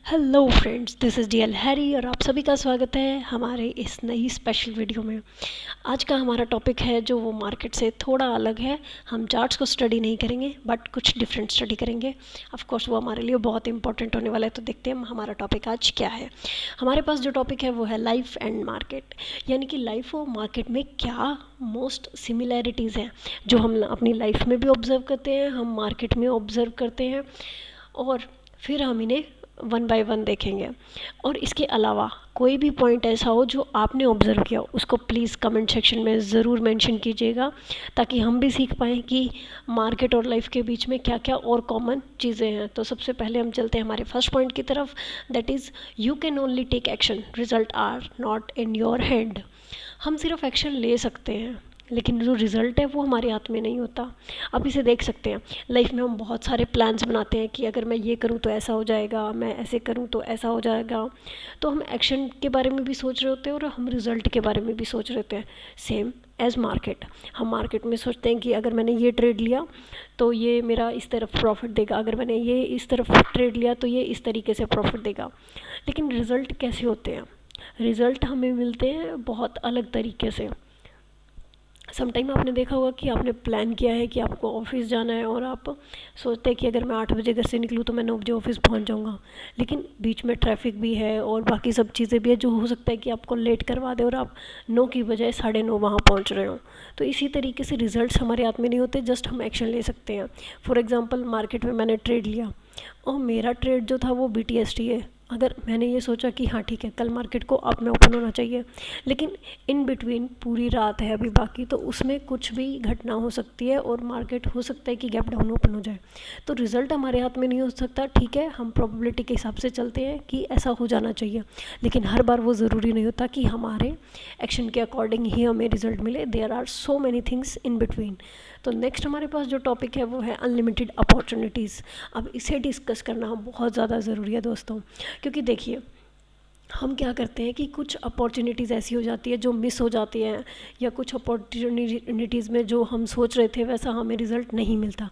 Hello friends, this is DL Harry और आप सभी का स्वागत है हमारे इस नई स्पेशल वीडियो में। आज का हमारा टॉपिक है जो वो मार्केट से थोड़ा अलग है। हम चार्ट्स को स्टडी नहीं करेंगे बट कुछ डिफरेंट स्टडी करेंगे। ऑफ कोर्स वो हमारे लिए बहुत इंपॉर्टेंट होने वाला है। तो देखते हैं हमारा टॉपिक आज क्या है। हमारे पास जो टॉपिक है वो है लाइफ एंड मार्केट, यानी कि लाइफ और मार्केट में क्या मोस्ट सिमिलैरिटीज़ हैं जो हम अपनी लाइफ में भी ऑब्ज़र्व करते हैं, हम मार्केट में ऑब्ज़र्व करते हैं और फिर हम इन्हें वन बाय वन देखेंगे। और इसके अलावा कोई भी पॉइंट ऐसा हो जो आपने ऑब्ज़र्व किया उसको प्लीज़ कमेंट सेक्शन में ज़रूर मेंशन कीजिएगा, ताकि हम भी सीख पाएँ कि मार्केट और लाइफ के बीच में क्या क्या और कॉमन चीज़ें हैं। तो सबसे पहले हम चलते हैं हमारे फर्स्ट पॉइंट की तरफ, that is you can only take action, result are not in your hand. हम सिर्फ एक्शन ले सकते हैं लेकिन जो रिज़ल्ट है वो हमारे हाथ में नहीं होता। आप इसे देख सकते हैं, लाइफ में हम बहुत सारे प्लान्स बनाते हैं कि अगर मैं ये करूँ तो ऐसा हो जाएगा, मैं ऐसे करूँ तो ऐसा हो जाएगा। तो हम एक्शन के बारे में भी सोच रहे होते हैं और हम रिज़ल्ट के बारे में भी सोच रहे होते हैं। सेम एज मार्केट, हम मार्केट में सोचते हैं कि अगर मैंने ये ट्रेड लिया तो ये मेरा इस तरफ प्रॉफिट देगा, अगर मैंने ये इस तरफ ट्रेड लिया तो ये इस तरीके से प्रॉफिट देगा। लेकिन रिज़ल्ट कैसे होते हैं? रिज़ल्ट हमें मिलते हैं बहुत अलग तरीके से। समटाइम आपने देखा होगा कि आपने प्लान किया है कि आपको ऑफिस जाना है और आप सोचते हैं कि अगर मैं 8 बजे घर से निकलूँ तो मैं 9 बजे ऑफिस पहुंच जाऊंगा, लेकिन बीच में ट्रैफिक भी है और बाकी सब चीज़ें भी है जो हो सकता है कि आपको लेट करवा दे और आप 9 की बजाय 9:30 वहाँ पहुँच रहे हो। तो इसी तरीके से रिजल्ट्स हमारे हाथ में नहीं होते, जस्ट हम एक्शन ले सकते हैं। फॉर एग्ज़ाम्पल, मार्केट में मैंने ट्रेड लिया और मेरा ट्रेड जो था वो BTST है। अगर मैंने ये सोचा कि हाँ ठीक है, कल मार्केट को अप में ओपन होना चाहिए, लेकिन इन बिटवीन पूरी रात है अभी बाकी, तो उसमें कुछ भी घटना हो सकती है और मार्केट हो सकता है कि गैप डाउन ओपन हो जाए। तो रिज़ल्ट हमारे हाथ में नहीं हो सकता। ठीक है, हम प्रोबेबिलिटी के हिसाब से चलते हैं कि ऐसा हो जाना चाहिए, लेकिन हर बार वो ज़रूरी नहीं होता कि हमारे एक्शन के अकॉर्डिंग ही हमें रिज़ल्ट मिले। There are so many things in between. तो नेक्स्ट हमारे पास जो टॉपिक है वो है अनलिमिटेड अपॉर्चुनिटीज़। अब इसे डिस्कस करना बहुत ज़्यादा ज़रूरी है दोस्तों, क्योंकि देखिए हम क्या करते हैं कि कुछ अपॉर्चुनिटीज़ ऐसी हो जाती है जो मिस हो जाती हैं, या कुछ अपॉर्चुनिटीज़ में जो हम सोच रहे थे वैसा हमें रिज़ल्ट नहीं मिलता।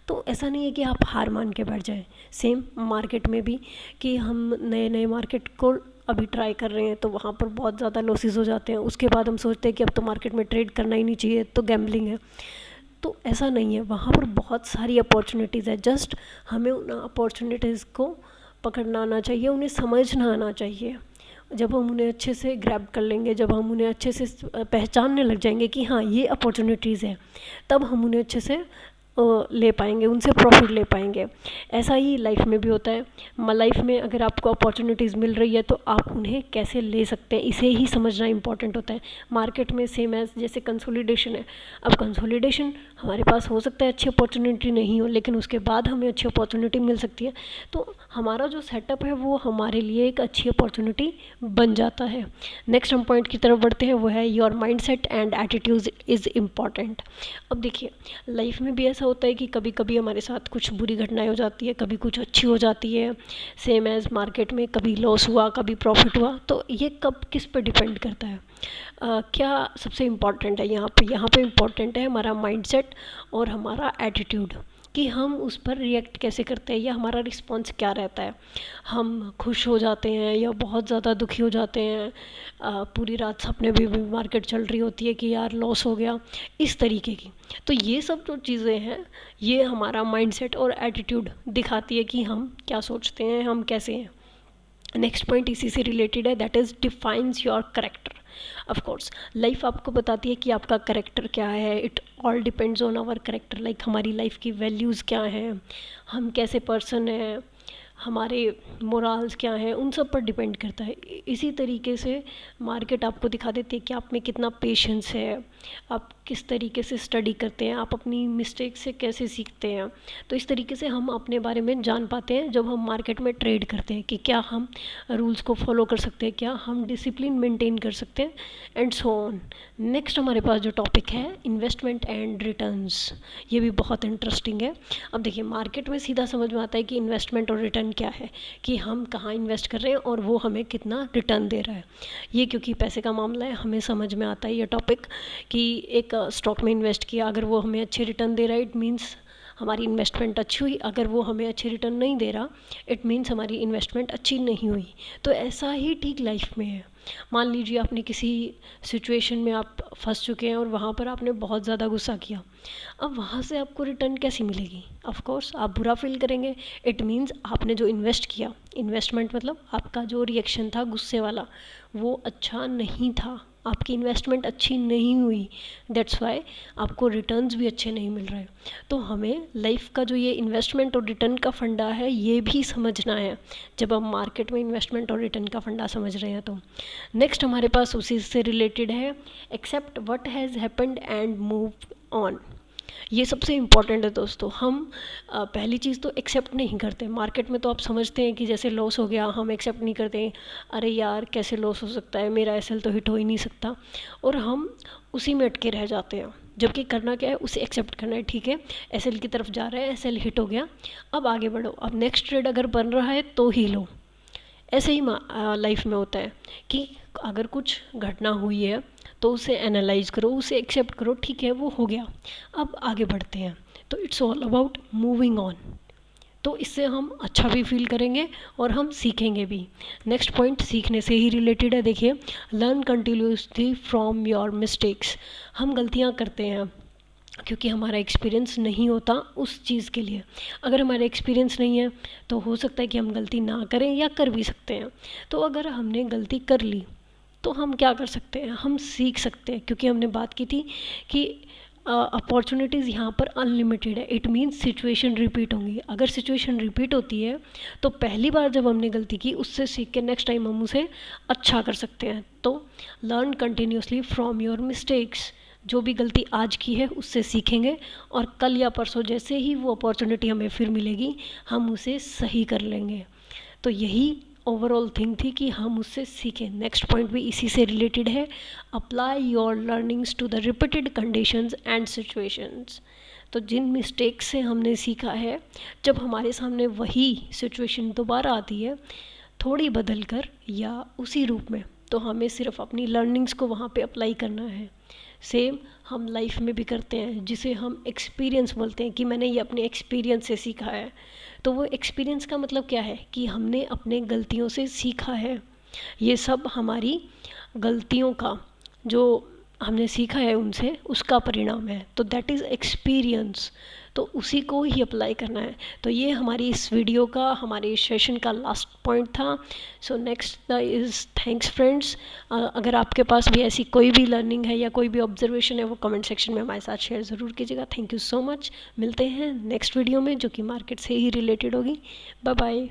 तो ऐसा नहीं है कि आप हार मान के बैठ जाएं। सेम मार्केट में भी कि हम नए नए मार्केट को अभी ट्राई कर रहे हैं तो वहाँ पर बहुत ज़्यादा लॉसेस हो जाते हैं। उसके बाद हम सोचते हैं कि अब तो मार्केट में ट्रेड करना ही नहीं चाहिए, तो गैम्बलिंग है। तो ऐसा नहीं है, वहाँ पर बहुत सारी अपॉर्चुनिटीज़ है। जस्ट हमें उन अपॉर्चुनिटीज़ को पकड़ना आना चाहिए, उन्हें समझना आना चाहिए। जब हम उन्हें अच्छे से ग्रैब कर लेंगे, जब हम उन्हें अच्छे से पहचानने लग जाएंगे कि हाँ ये अपॉर्चुनिटीज़ है, तब हम उन्हें अच्छे से ले पाएंगे, उनसे प्रॉफिट ले पाएंगे। ऐसा ही लाइफ में भी होता है। लाइफ में अगर आपको अपॉर्चुनिटीज़ मिल रही है तो आप उन्हें कैसे ले सकते हैं, इसे ही समझना इंपॉर्टेंट होता है। मार्केट में सेम एज जैसे कंसोलिडेशन है। अब कंसोलिडेशन हमारे पास हो सकता है अच्छी अपॉर्चुनिटी नहीं हो, लेकिन उसके बाद हमें अच्छी अपॉर्चुनिटी मिल सकती है। तो हमारा जो सेटअप है वो हमारे लिए एक अच्छी अपॉर्चुनिटी बन जाता है। नेक्स्ट हम पॉइंट की तरफ बढ़ते हैं, वो है your mindset and attitude is important. अब देखिए लाइफ में भी ऐसा होता है कि कभी कभी हमारे साथ कुछ बुरी घटनाएं हो जाती है, कभी कुछ अच्छी हो जाती है। सेम एज मार्केट में कभी लॉस हुआ, कभी प्रॉफिट हुआ। तो ये कब किस पे डिपेंड करता है? क्या सबसे इम्पॉर्टेंट है यहाँ पे इम्पॉर्टेंट है हमारा माइंडसेट और हमारा एटीट्यूड, कि हम उस पर रिएक्ट कैसे करते हैं या हमारा रिस्पॉन्स क्या रहता है। हम खुश हो जाते हैं या बहुत ज़्यादा दुखी हो जाते हैं। पूरी रात सपने भी मार्केट चल रही होती है कि यार लॉस हो गया, इस तरीके की। तो ये सब जो चीज़ें हैं ये हमारा माइंडसेट और एटीट्यूड दिखाती है कि हम क्या सोचते हैं, हम कैसे हैं। नेक्स्ट पॉइंट इसी से रिलेटेड है, that is defines your character. Of course life आपको बताती है कि आपका करेक्टर क्या है। It all depends on our character, like हमारी लाइफ की वैल्यूज़ क्या हैं, हम कैसे पर्सन हैं, हमारे मोरल्स क्या हैं, उन सब पर डिपेंड करता है। इसी तरीके से मार्केट आपको दिखा देती है कि आप में कितना पेशेंस है, आप किस तरीके से स्टडी करते हैं, आप अपनी मिस्टेक से कैसे सीखते हैं। तो इस तरीके से हम अपने बारे में जान पाते हैं जब हम मार्केट में ट्रेड करते हैं कि क्या हम रूल्स को फॉलो कर सकते हैं, क्या हम डिसिप्लिन मेंटेन कर सकते हैं, एंड सो ऑन। नेक्स्ट हमारे पास जो टॉपिक है इन्वेस्टमेंट एंड रिटर्न्स, ये भी बहुत इंटरेस्टिंग है। अब देखिए मार्केट में सीधा समझ में आता है कि इन्वेस्टमेंट और रिटर्न क्या है, कि हम कहाँ इन्वेस्ट कर रहे हैं और वो हमें कितना रिटर्न दे रहा है। ये क्योंकि पैसे का मामला है, हमें समझ में आता है ये टॉपिक कि एक स्टॉक में इन्वेस्ट किया, अगर वो हमें अच्छे रिटर्न दे रहा है, इट मीन्स हमारी इन्वेस्टमेंट अच्छी हुई, अगर वो हमें अच्छे रिटर्न नहीं दे रहा इट मीन्स हमारी इन्वेस्टमेंट अच्छी नहीं हुई। तो ऐसा ही ठीक लाइफ में है। मान लीजिए आपने किसी सिचुएशन में आप फंस चुके हैं और वहाँ पर आपने बहुत ज़्यादा गुस्सा किया, अब वहाँ से आपको रिटर्न कैसी मिलेगी? ऑफ कोर्स आप बुरा फील करेंगे। इट मीन्स आपने जो इन्वेस्ट किया, इन्वेस्टमेंट मतलब आपका जो रिएक्शन था गुस्से वाला, वो अच्छा नहीं था, आपकी इन्वेस्टमेंट अच्छी नहीं हुई, दैट्स वाई आपको रिटर्न्स भी अच्छे नहीं मिल रहे। तो हमें लाइफ का जो ये इन्वेस्टमेंट और रिटर्न का फंडा है ये भी समझना है जब हम मार्केट में इन्वेस्टमेंट और रिटर्न का फंडा समझ रहे हैं। तो नेक्स्ट हमारे पास उसी से रिलेटेड है, accept what has happened and move on. ये सबसे इम्पॉर्टेंट है दोस्तों। हम पहली चीज़ तो एक्सेप्ट नहीं करते। मार्केट में तो आप समझते हैं कि जैसे लॉस हो गया हम एक्सेप्ट नहीं करते, अरे यार कैसे लॉस हो सकता है, मेरा एसएल तो हिट हो ही नहीं सकता, और हम उसी में अटके रह जाते हैं। जबकि करना क्या है, उसे एक्सेप्ट करना है। ठीक है, एसएल की तरफ जा रहा है, एसएल हिट हो गया, अब आगे बढ़ो, अब नेक्स्ट ट्रेड अगर बन रहा है तो ही लो। ऐसे ही लाइफ में होता है कि अगर कुछ घटना हुई है तो उसे एनालाइज करो, उसे एक्सेप्ट करो, ठीक है वो हो गया, अब आगे बढ़ते हैं। तो it's all about moving on. तो इससे हम अच्छा भी फील करेंगे और हम सीखेंगे भी। नेक्स्ट पॉइंट सीखने से ही रिलेटेड है। देखिए, learn continuously from your mistakes. हम गलतियाँ करते हैं क्योंकि हमारा एक्सपीरियंस नहीं होता उस चीज़ के लिए। अगर हमारा एक्सपीरियंस नहीं है तो हो सकता है कि हम गलती ना करें या कर भी सकते हैं। तो अगर हमने गलती कर ली तो हम क्या कर सकते हैं, हम सीख सकते हैं, क्योंकि हमने बात की थी कि अपॉर्चुनिटीज़ यहाँ पर अनलिमिटेड है। इट मीन्स सिचुएशन रिपीट होंगी। अगर सिचुएशन रिपीट होती है तो पहली बार जब हमने गलती की उससे सीख के नेक्स्ट टाइम हम उसे अच्छा कर सकते हैं। तो learn continuously from your mistakes. जो भी गलती आज की है उससे सीखेंगे और कल या परसों जैसे ही वो अपॉर्चुनिटी हमें फिर मिलेगी हम उसे सही कर लेंगे। तो यही ओवरऑल थिंग थी कि हम उससे सीखें। नेक्स्ट पॉइंट भी इसी से रिलेटेड है, apply your learnings to the repeated conditions and situations. तो जिन मिस्टेक्स से हमने सीखा है, जब हमारे सामने वही सिचुएशन दोबारा आती है थोड़ी बदल कर या उसी रूप में, तो हमें सिर्फ अपनी लर्निंग्स को वहाँ पे अप्लाई करना है। सेम हम लाइफ में भी करते हैं, जिसे हम एक्सपीरियंस बोलते हैं कि मैंने ये अपने एक्सपीरियंस से सीखा है। तो वो एक्सपीरियंस का मतलब क्या है कि हमने अपने गलतियों से सीखा है। ये सब हमारी गलतियों का जो हमने सीखा है उनसे, उसका परिणाम है। तो दैट इज़ एक्सपीरियंस। तो उसी को ही अप्लाई करना है। तो ये हमारी इस वीडियो का, हमारे इस सेशन का लास्ट पॉइंट था। So next is thanks friends. अगर आपके पास भी ऐसी कोई भी लर्निंग है या कोई भी ऑब्जर्वेशन है वो कमेंट सेक्शन में हमारे साथ शेयर ज़रूर कीजिएगा। Thank you so much. मिलते हैं नेक्स्ट वीडियो में जो कि मार्केट से ही रिलेटेड होगी। Bye bye.